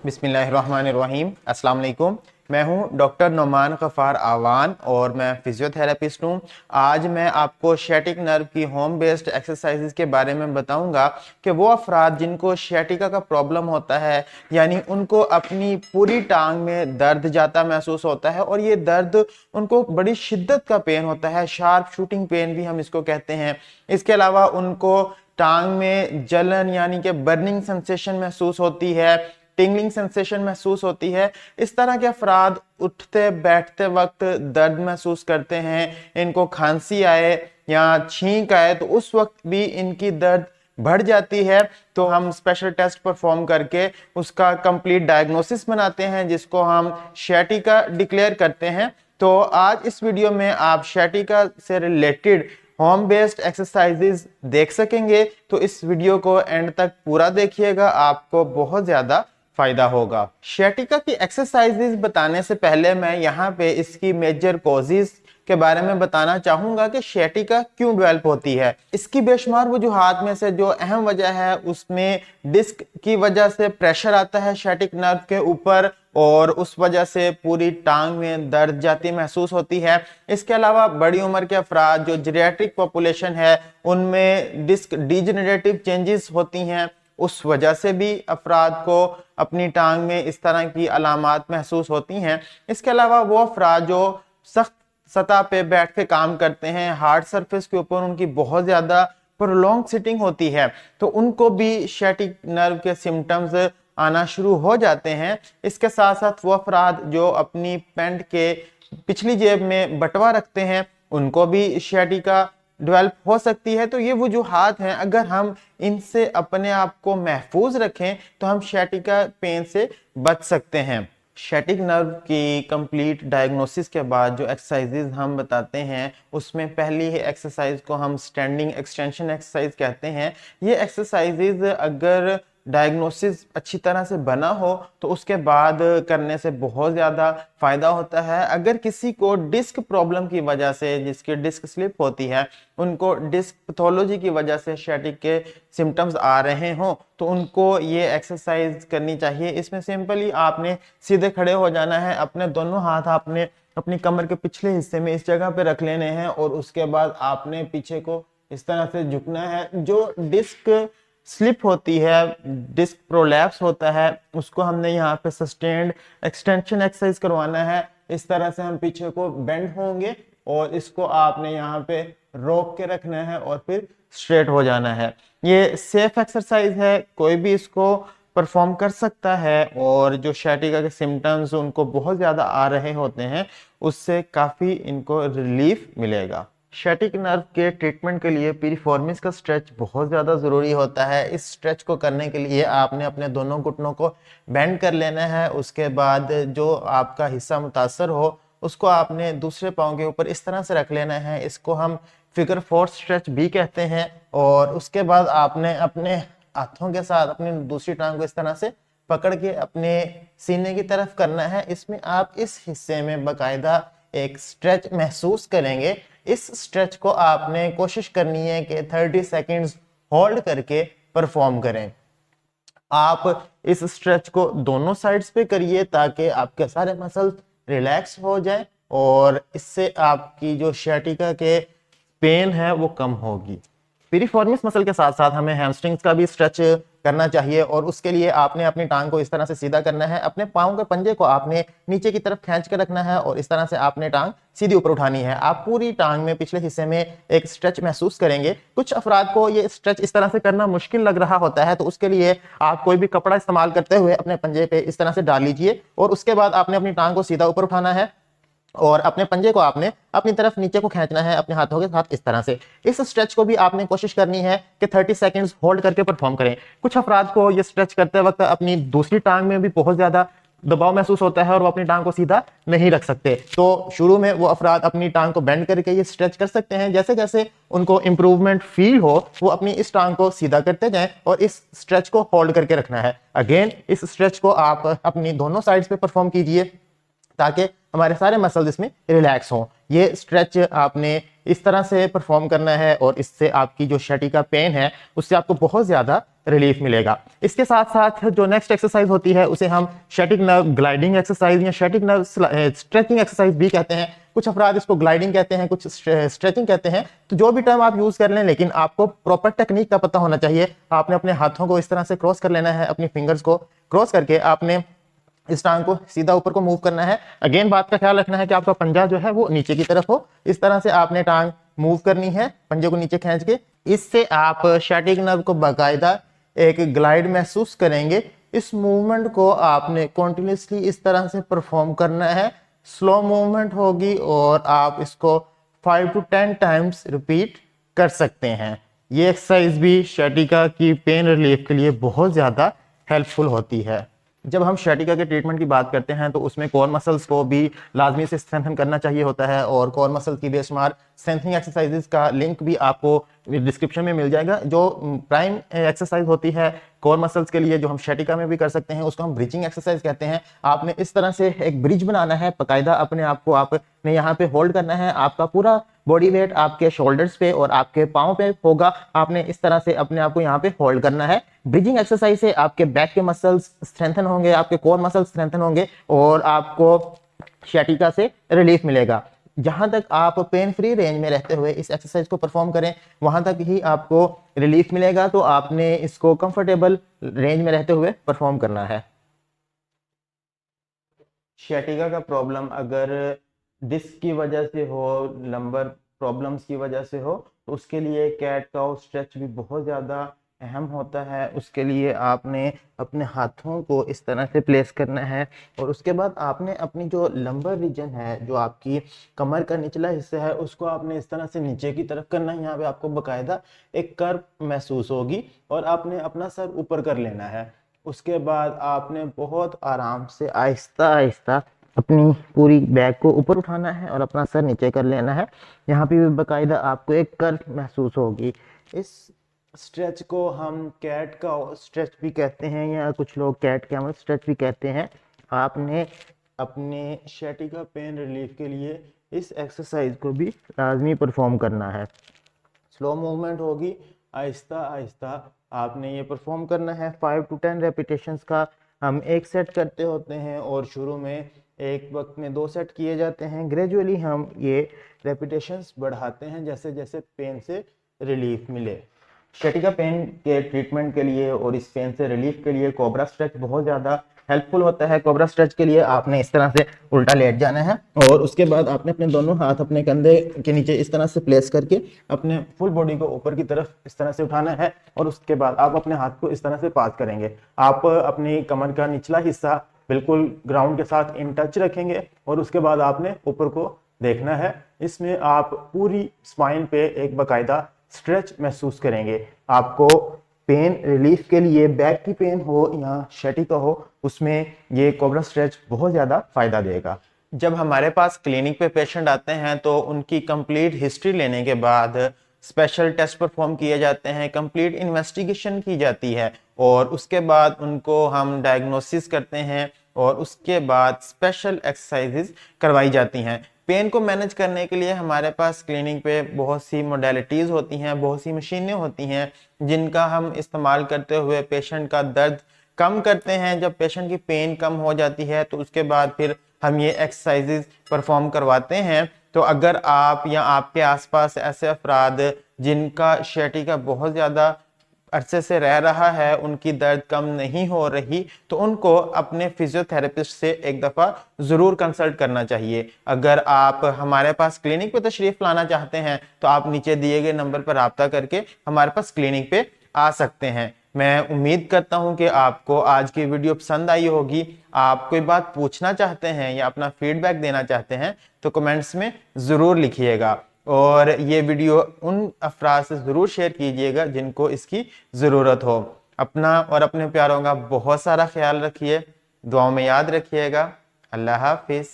बिस्मिल्लाहिर्रहमानिर्रहीम। अस्सलाम वालेकुम। मैं हूं डॉक्टर नुमान गफ़ार आवान और मैं फिजियोथेरेपिस्ट हूं। आज मैं आपको शैटिक नर्व की होम बेस्ड एक्सरसाइजेज के बारे में बताऊंगा कि वो अफराद जिनको शैटिका का प्रॉब्लम होता है, यानी उनको अपनी पूरी टांग में दर्द जाता महसूस होता है और ये दर्द उनको बड़ी शिद्दत का पेन होता है, शार्प शूटिंग पेन भी हम इसको कहते हैं। इसके अलावा उनको टांग में जलन यानी कि बर्निंग सेंसेशन महसूस होती है, टिंगलिंग सेंसेशन महसूस होती है। इस तरह के अफराद उठते बैठते वक्त दर्द महसूस करते हैं। इनको खांसी आए या छींक आए तो उस वक्त भी इनकी दर्द बढ़ जाती है। तो हम स्पेशल टेस्ट परफॉर्म करके उसका कंप्लीट डायग्नोसिस बनाते हैं, जिसको हम शैटिका डिक्लेयर करते हैं। तो आज इस वीडियो में आप शैटिका से रिलेटेड होम बेस्ड एक्सरसाइजेज देख सकेंगे। तो इस वीडियो को एंड तक पूरा देखिएगा, आपको बहुत ज्यादा फायदा होगा। शैटिका की एक्सरसाइजेज बताने से पहले मैं यहाँ पे इसकी मेजर कॉजेज के बारे में बताना चाहूंगा कि शैटिका क्यों डेवलप होती है। इसकी बेशुमार वजूहात में से जो अहम वजह है उसमें डिस्क की वजह से प्रेशर आता है शैटिक नर्व के ऊपर और उस वजह से पूरी टांग में दर्द जाती महसूस होती है। इसके अलावा बड़ी उम्र के अफराद जो जीरियाट्रिक पॉपुलेशन है उनमें डिस्क डिजेनरेटिव चेंजेस होती हैं, उस वजह से भी अफराद को अपनी टांग में इस तरह की अलामात महसूस होती हैं। इसके अलावा वो अफराद जो सख्त सतह पे बैठ के काम करते हैं, हार्ड सरफेस के ऊपर उनकी बहुत ज्यादा प्रोलॉन्ग सिटिंग होती है, तो उनको भी शैटिक नर्व के सिम्टम्स आना शुरू हो जाते हैं। इसके साथ साथ वो अफराद जो अपनी पैंट के पिछली जेब में बटवा रखते हैं उनको भी शैटिका डेवलप हो सकती है। तो ये वजूहात हैं, अगर हम इनसे अपने आप को महफूज रखें तो हम शैटिका पेन से बच सकते हैं। शैटिक नर्व की कंप्लीट डायग्नोसिस के बाद जो एक्सरसाइजेज हम बताते हैं उसमें पहली ही एक्सरसाइज को हम स्टैंडिंग एक्सटेंशन एक्सरसाइज कहते हैं। ये एक्सरसाइजेज अगर डायग्नोसिस अच्छी तरह से बना हो तो उसके बाद करने से बहुत ज़्यादा फायदा होता है। अगर किसी को डिस्क प्रॉब्लम की वजह से, जिसकी डिस्क स्लिप होती है, उनको डिस्क पैथोलॉजी की वजह से शैटिक के सिम्टम्स आ रहे हों तो उनको ये एक्सरसाइज करनी चाहिए। इसमें सिंपली आपने सीधे खड़े हो जाना है, अपने दोनों हाथ आपने अपनी कमर के पिछले हिस्से में इस जगह पे रख लेने हैं और उसके बाद आपने पीछे को इस तरह से झुकना है। जो डिस्क स्लिप होती है, डिस्क प्रोलैप्स होता है, उसको हमने यहाँ पे सस्टेन्ड एक्सटेंशन एक्सरसाइज करवाना है। इस तरह से हम पीछे को बेंड होंगे और इसको आपने यहाँ पे रोक के रखना है और फिर स्ट्रेट हो जाना है। ये सेफ एक्सरसाइज है, कोई भी इसको परफॉर्म कर सकता है और जो शैटिका के सिम्टम्स उनको बहुत ज़्यादा आ रहे होते हैं उससे काफ़ी इनको रिलीफ मिलेगा। शैटिक नर्व के ट्रीटमेंट के लिए पिरिफॉर्मिस का स्ट्रेच बहुत ज़्यादा ज़रूरी होता है। इस स्ट्रेच को करने के लिए आपने अपने दोनों घुटनों को बेंड कर लेना है। उसके बाद जो आपका हिस्सा मुतासर हो उसको आपने दूसरे पाँव के ऊपर इस तरह से रख लेना है। इसको हम फिगर 4 स्ट्रेच भी कहते हैं। और उसके बाद आपने अपने हाथों के साथ अपनी दूसरी टांग को इस तरह से पकड़ के अपने सीने की तरफ करना है। इसमें आप इस हिस्से में बाकायदा एक स्ट्रेच महसूस करेंगे। इस स्ट्रेच को आपने कोशिश करनी है कि 30 सेकंड्स होल्ड करके परफॉर्म करें। आप इस स्ट्रेच को दोनों साइड्स पे करिए ताकि आपके सारे मसल्स रिलैक्स हो जाएं और इससे आपकी जो शैटिका के पेन है वो कम होगी। पिरिफॉर्मिस मसल के साथ साथ हमें हैमस्ट्रिंग्स का भी स्ट्रेच करना चाहिए और उसके लिए आपने अपनी टांग को इस तरह से सीधा करना है। अपने पाँव के पंजे को आपने नीचे की तरफ खींच कर रखना है और इस तरह से आपने टांग सीधी ऊपर उठानी है। आप पूरी टांग में पिछले हिस्से में एक स्ट्रेच महसूस करेंगे। कुछ अफराद को ये स्ट्रेच इस तरह से करना मुश्किल लग रहा होता है तो उसके लिए आप कोई भी कपड़ा इस्तेमाल करते हुए अपने पंजे पे इस तरह से डाल लीजिए और उसके बाद आपने अपनी टांग को सीधा ऊपर उठाना है और अपने पंजे को आपने अपनी तरफ नीचे को खींचना है अपने हाथों के साथ इस तरह से। इस स्ट्रेच को भी आपने कोशिश करनी है कि 30 सेकंड्स होल्ड करके परफॉर्म करें। कुछ अफराद को ये स्ट्रेच करते वक्त अपनी दूसरी टांग में भी बहुत ज्यादा दबाव महसूस होता है और वो अपनी टांग को सीधा नहीं रख सकते। तो शुरू में वो अफराद अपनी टांग को बेंड करके ये स्ट्रेच कर सकते हैं। जैसे जैसे उनको इंप्रूवमेंट फील हो वो अपनी इस टांग को सीधा करते जाएं और इस स्ट्रेच को होल्ड करके रखना है। अगेन इस स्ट्रेच को आप अपनी दोनों साइड्स पे परफॉर्म कीजिए ताकि हमारे सारे मसल्स इसमें रिलैक्स हों। ये स्ट्रेच आपने इस तरह से परफॉर्म करना है और इससे आपकी जो शैटिका पेन है उससे आपको बहुत ज़्यादा रिलीफ मिलेगा। इसके साथ साथ जो नेक्स्ट एक्सरसाइज होती है उसे हम शैटिक नर्व ग्लाइडिंग एक्सरसाइज या शैटिक नर्व स्ट्रेचिंग एक्सरसाइज भी कहते हैं। कुछ अफराद इसको ग्लाइडिंग कहते हैं, कुछ स्ट्रेचिंग कहते हैं। तो जो भी टर्म आप यूज कर लें, लेकिन आपको प्रॉपर टेक्निक का पता होना चाहिए। आपने अपने हाथों को इस तरह से क्रॉस कर लेना है, अपनी फिंगर्स को क्रॉस करके आपने इस टांग को सीधा ऊपर को मूव करना है। अगेन बात का ख्याल रखना है कि आपका पंजा जो है वो नीचे की तरफ हो। इस तरह से आपने टांग मूव करनी है, पंजे को नीचे खींच के। इससे आप शैटिक नर्व को बाकायदा एक ग्लाइड महसूस करेंगे। इस मूवमेंट को आपने कॉन्टिन्यूसली इस तरह से परफॉर्म करना है। स्लो मूवमेंट होगी और आप इसको 5 to 10 टाइम्स रिपीट कर सकते हैं। ये एक्सरसाइज भी शैटिका की पेन रिलीफ के लिए बहुत ज़्यादा हेल्पफुल होती है। जब हम शैटिका के ट्रीटमेंट की बात करते हैं तो उसमें कोर मसल्स को भी लाजमी से स्ट्रेंथन करना चाहिए होता है, और कोर मसल्स की बेशुमार स्ट्रेंथनिंग एक्सरसाइजेस का लिंक भी आपको डिस्क्रिप्शन में मिल जाएगा। जो प्राइम एक्सरसाइज होती है कोर मसल्स के लिए, जो हम शैटिका में भी कर सकते हैं, उसको हम ब्रिजिंग एक्सरसाइज कहते हैं। आपने इस तरह से एक ब्रिज बनाना है, बाकायदा अपने आप को आपने यहाँ पे होल्ड करना है। आपका पूरा बॉडी वेट आपके शोल्डर्स पे और आपके पाँव पे होगा। आपने इस तरह से अपने आप को यहाँ पे होल्ड करना है। ब्रिजिंग एक्सरसाइज से आपके बैक के मसल्स स्ट्रेंथन होंगे, आपके कोर मसल्स स्ट्रेंथन होंगे और आपको शैटिका से रिलीफ मिलेगा। जहां तक आप पेन फ्री रेंज में रहते हुए इस एक्सरसाइज को परफॉर्म करें, वहां तक ही आपको रिलीफ मिलेगा। तो आपने इसको कंफर्टेबल रेंज में रहते हुए परफॉर्म करना है। शैटिका का प्रॉब्लम अगर डिस्क की वजह से हो, लंबर प्रॉब्लम्स की वजह से हो, तो उसके लिए कैट काउ स्ट्रेच भी बहुत ज़्यादा अहम होता है। उसके लिए आपने अपने हाथों को इस तरह से प्लेस करना है और उसके बाद आपने अपनी जो लंबर रीजन है, जो आपकी कमर का निचला हिस्सा है, उसको आपने इस तरह से नीचे की तरफ करना है। यहाँ पे आपको बकायदा एक कर्व महसूस होगी और आपने अपना सर ऊपर कर लेना है। उसके बाद आपने बहुत आराम से आहिस्ता आहिस्ता अपनी पूरी बैग को ऊपर उठाना है और अपना सर नीचे कर लेना है। यहाँ पे भी बाकायदा आपको एक कर्व महसूस होगी। इस स्ट्रेच को हम कैट का स्ट्रेच भी कहते हैं या कुछ लोग कैट कैमल स्ट्रेच भी कहते हैं। आपने अपने शैटिका पेन रिलीफ के लिए इस एक्सरसाइज को भी लाजमी परफॉर्म करना है। स्लो मूवमेंट होगी, आहिस्ता आहिस्ता आपने ये परफॉर्म करना है। 5 to 10 रेपिटेशंस का हम एक सेट करते होते हैं और शुरू में एक वक्त में 2 सेट किए जाते हैं। ग्रेजुअली हम ये रेपिटेशंस बढ़ाते हैं जैसे जैसे पेन से रिलीफ मिले। शैटिका पेन के ट्रीटमेंट के लिए और इस पेन से रिलीफ के लिए कोबरा स्ट्रेच बहुत ज़्यादा हेल्पफुल होता है। कोबरा स्ट्रेच के लिए आपने इस तरह से उल्टा लेट जाना है और उसके बाद आपने अपने दोनों हाथ अपने कंधे के नीचे इस तरह से प्लेस करके अपने फुल बॉडी को ऊपर की तरफ इस तरह से उठाना है और उसके बाद आप अपने हाथ को इस तरह से पास करेंगे। आप अपनी कमर का निचला हिस्सा बिल्कुल ग्राउंड के साथ इन टच रखेंगे और उसके बाद आपने ऊपर को देखना है। इसमें आप पूरी स्पाइन पे एक बाकायदा स्ट्रेच महसूस करेंगे। आपको पेन रिलीफ के लिए बैक की पेन हो या शैटिका हो, उसमें ये कोबरा स्ट्रेच बहुत ज़्यादा फायदा देगा। जब हमारे पास क्लिनिक पे पेशेंट आते हैं तो उनकी कंप्लीट हिस्ट्री लेने के बाद स्पेशल टेस्ट परफॉर्म किए जाते हैं, कंप्लीट इन्वेस्टिगेशन की जाती है और उसके बाद उनको हम डायग्नोसिस करते हैं और उसके बाद स्पेशल एक्सरसाइजेज करवाई जाती हैं। पेन को मैनेज करने के लिए हमारे पास क्लिनिक पे बहुत सी मोडेलिटीज़ होती हैं, बहुत सी मशीनें होती हैं जिनका हम इस्तेमाल करते हुए पेशेंट का दर्द कम करते हैं। जब पेशेंट की पेन कम हो जाती है तो उसके बाद फिर हम ये एक्सरसाइजेज परफॉर्म करवाते हैं। तो अगर आप या आपके आसपास ऐसे अफराद जिनका शैटिका बहुत ज़्यादा अरसे से रह रहा है, उनकी दर्द कम नहीं हो रही, तो उनको अपने फिजियोथेरेपिस्ट से एक दफ़ा ज़रूर कंसल्ट करना चाहिए। अगर आप हमारे पास क्लिनिक पे तशरीफ़ लाना चाहते हैं तो आप नीचे दिए गए नंबर पर रब्ता करके हमारे पास क्लिनिक पे आ सकते हैं। मैं उम्मीद करता हूं कि आपको आज की वीडियो पसंद आई होगी। आप कोई बात पूछना चाहते हैं या अपना फीडबैक देना चाहते हैं तो कमेंट्स में ज़रूर लिखिएगा और ये वीडियो उन अफराद से ज़रूर शेयर कीजिएगा जिनको इसकी ज़रूरत हो। अपना और अपने प्यारों का बहुत सारा ख्याल रखिए, दुआओं में याद रखिएगा। अल्लाह हाफिज़।